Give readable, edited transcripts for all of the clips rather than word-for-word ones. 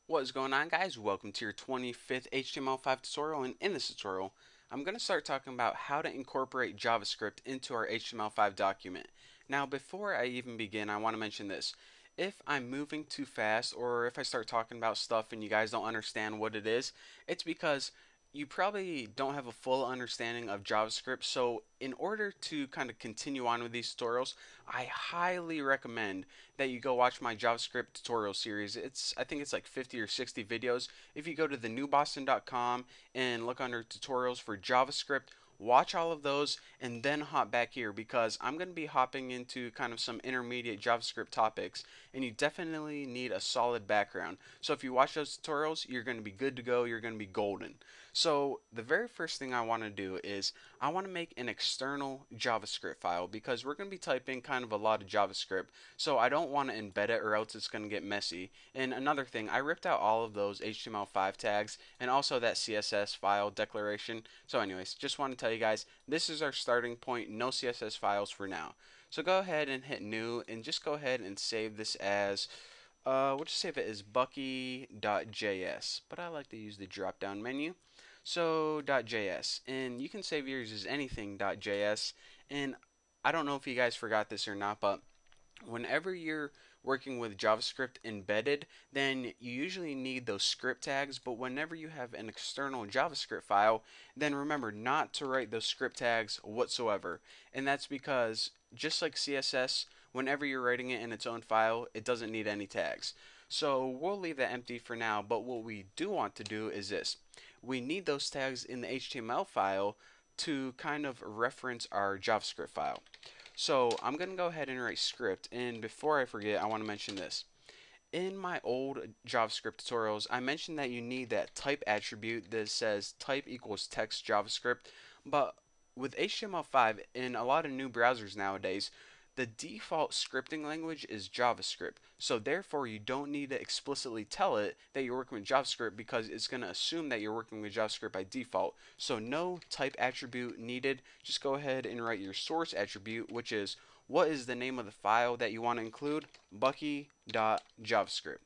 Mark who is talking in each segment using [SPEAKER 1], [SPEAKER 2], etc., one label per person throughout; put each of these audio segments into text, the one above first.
[SPEAKER 1] What is going on, guys? Welcome to your 25th HTML5 tutorial, and in this tutorial I'm going to start talking about how to incorporate JavaScript into our HTML5 document. Now before I even begin, I want to mention this. If I'm moving too fast or if I start talking about stuff and you guys don't understand what it is, it's because you probably don't have a full understanding of JavaScript. So in order to kind of continue on with these tutorials, I highly recommend that you go watch my JavaScript tutorial series. I think it's like 50 or 60 videos. If you go to thenewboston.com and look under tutorials for JavaScript, watch all of those and then hop back here because I'm going to be hopping into kind of some intermediate JavaScript topics and you definitely need a solid background. So if you watch those tutorials, you're going to be good to go, you're going to be golden. So the very first thing I want to do is I want to make an external JavaScript file because we're going to be typing kind of a lot of JavaScript. So I don't want to embed it or else it's going to get messy. And another thing, I ripped out all of those HTML5 tags and also that CSS file declaration. So anyways, just want to tell you guys, this is our starting point, no CSS files for now. So go ahead and hit new and just go ahead and save this as we'll just save it as bucky.js, but I like to use the drop down menu. So .js, and you can save yours as anything.js. And I don't know if you guys forgot this or not, but whenever you're working with JavaScript embedded, then you usually need those script tags. But whenever you have an external JavaScript file, then remember not to write those script tags whatsoever. And that's because just like CSS, whenever you're writing it in its own file, it doesn't need any tags. So we'll leave that empty for now, but what we do want to do is this. We need those tags in the HTML file to kind of reference our JavaScript file. So I'm going to go ahead and write script, and before I forget, I want to mention this. In my old JavaScript tutorials, I mentioned that you need that type attribute that says type equals text JavaScript, but with HTML5 in a lot of new browsers nowadays, the default scripting language is JavaScript. So therefore, you don't need to explicitly tell it that you're working with JavaScript because it's going to assume that you're working with JavaScript by default. So no type attribute needed. Just go ahead and write your source attribute, which is what is the name of the file that you want to include? Bucky.javascript.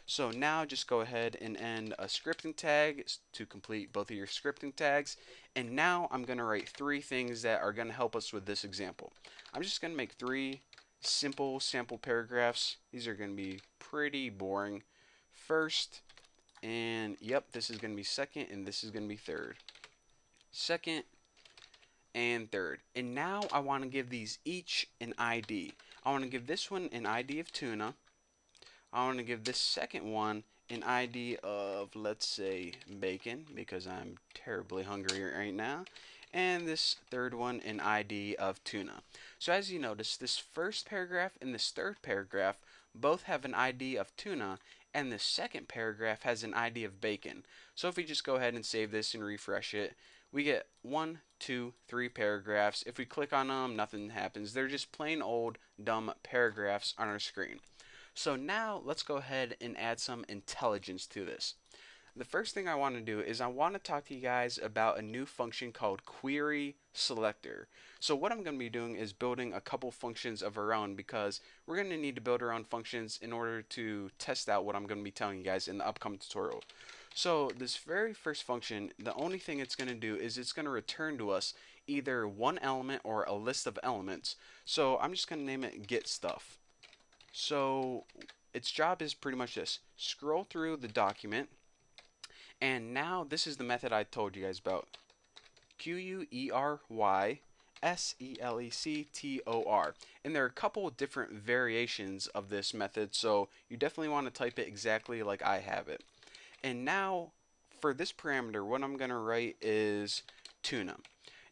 [SPEAKER 1] So now just go ahead and end a scripting tag to complete both of your scripting tags. And now I'm going to write three things that are going to help us with this example. I'm just going to make three simple sample paragraphs. These are going to be pretty boring. First, and yep, this is going to be second, and this is going to be third. Second and third. And now I want to give these each an ID. I want to give this one an ID of tuna. I want to give this second one an ID of, let's say, bacon, because I'm terribly hungry right now. And this third one an ID of tuna. So as you notice, this first paragraph and this third paragraph both have an ID of tuna, and the second paragraph has an ID of bacon. So if we just go ahead and save this and refresh it, we get 1, 2, 3 paragraphs. If we click on them, nothing happens. They're just plain old dumb paragraphs on our screen. So now let's go ahead and add some intelligence to this. The first thing I want to do is I want to talk to you guys about a new function called query selector. So what I'm going to be doing is building a couple functions of our own because we're going to need to build our own functions in order to test out what I'm going to be telling you guys in the upcoming tutorial. So this very first function, the only thing it's going to do is it's going to return to us either one element or a list of elements. So I'm just going to name it get stuff. So its job is pretty much this. Scroll through the document, and now this is the method I told you guys about. QUERYSELECTOR. And there are a couple of different variations of this method, so you definitely want to type it exactly like I have it. And now for this parameter, what I'm going to write is tuna.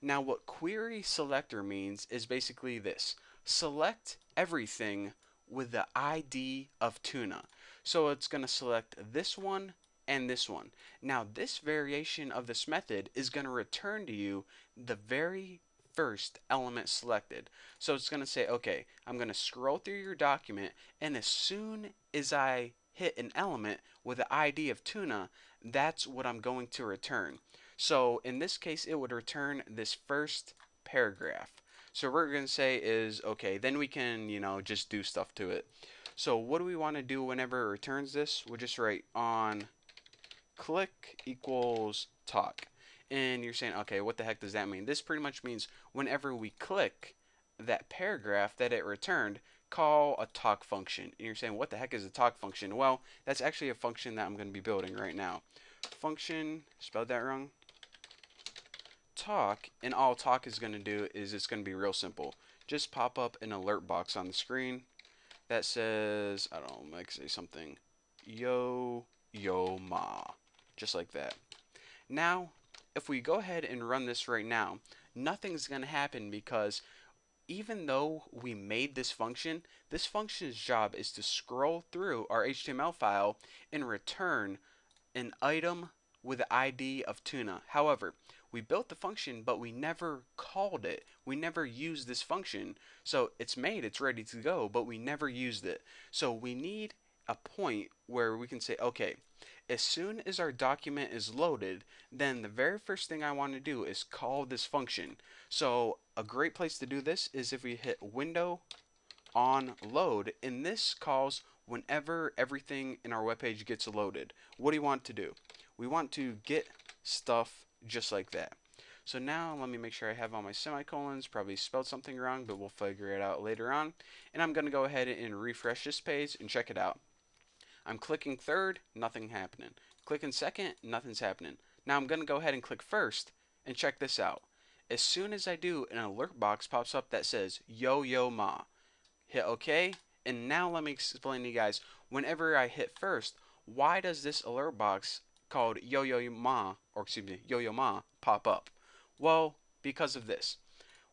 [SPEAKER 1] Now what query selector means is basically this. Select everything with the ID of tuna. So it's going to select this one and this one. Now this variation of this method is going to return to you the very first element selected. So it's going to say, okay, I'm going to scroll through your document, and as soon as I hit an element with the ID of tuna, that's what I'm going to return. So in this case, it would return this first paragraph. So what we're going to say is, okay, then we can, just do stuff to it. So what do we want to do whenever it returns this? We'll just write on click equals talk. And you're saying, okay, what the heck does that mean? This pretty much means whenever we click that paragraph that it returned, call a talk function. And you're saying, what the heck is a talk function? Well, that's actually a function that I'm going to be building right now. Function, spelled that wrong. Talk, and all talk is going to do is it's going to be real simple. Just pop up an alert box on the screen that says, I don't know, like say something, yo ma, just like that. Now, if we go ahead and run this right now, nothing's going to happen because even though we made this function's job is to scroll through our HTML file and return an item with the ID of tuna. However, we built the function, but we never called it. We never used this function. So it's made, it's ready to go, but we never used it. So we need a point where we can say, okay, as soon as our document is loaded, then the very first thing I want to do is call this function. So a great place to do this is if we hit window on load, and this calls whenever everything in our web page gets loaded. What do you want to do? We want to get stuff just like that. So now let me make sure I have all my semicolons. Probably spelled something wrong, but we'll figure it out later on. And I'm going to go ahead and refresh this page and check it out. I'm clicking third, nothing happening. Clicking second, nothing's happening. Now I'm going to go ahead and click first and check this out. As soon as I do, an alert box pops up that says yo ma. Hit OK, and now let me explain to you guys, whenever I hit first, why does this alert box called yo ma pop up? Well, because of this.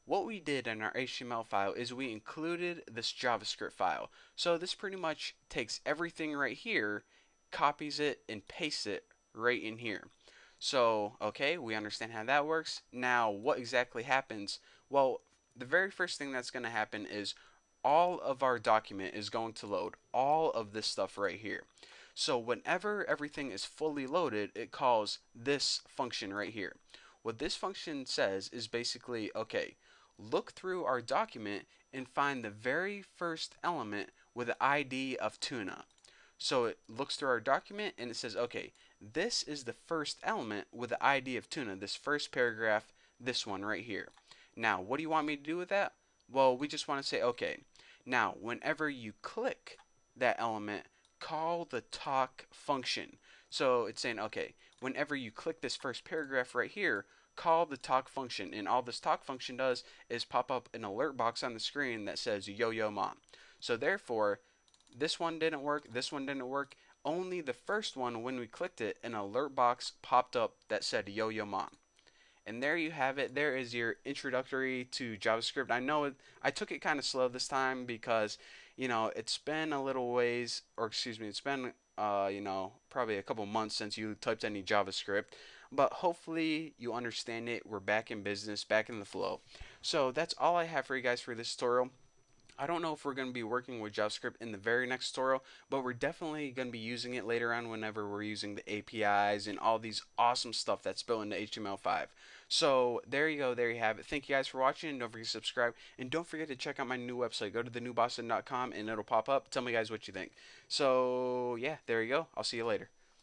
[SPEAKER 1] What we did in our HTML file is we included this JavaScript file. So this pretty much takes everything right here, copies it, and pastes it right in here. So, okay, we understand how that works. Now, what exactly happens? Well, the very first thing that's going to happen is all of our document is going to load all of this stuff right here. So whenever everything is fully loaded, it calls this function right here. What this function says is basically, okay, look through our document and find the very first element with the ID of tuna. So it looks through our document and it says, okay, this is the first element with the ID of tuna, this first paragraph, this one right here. Now, what do you want me to do with that? Well, we just want to say, okay, now whenever you click that element, call the talk function. So it's saying, okay, whenever you click this first paragraph right here, call the talk function. And all this talk function does is pop up an alert box on the screen that says yo mom. So therefore, this one didn't work, this one didn't work. Only the first one, when we clicked it, an alert box popped up that said yo mom. And there you have it. There is your introductory to JavaScript. I know I took it kind of slow this time because, it's been a little ways, or excuse me, it's been, probably a couple months since you typed any JavaScript. But hopefully you understand it. We're back in business, back in the flow. So that's all I have for you guys for this tutorial. I don't know if we're going to be working with JavaScript in the very next tutorial, but we're definitely going to be using it later on whenever we're using the APIs and all these awesome stuff that's built into HTML5. So there you go, there you have it. Thank you guys for watching, and don't forget to subscribe, and don't forget to check out my new website. Go to thenewboston.com and it'll pop up. Tell me guys what you think. So yeah, there you go. I'll see you later.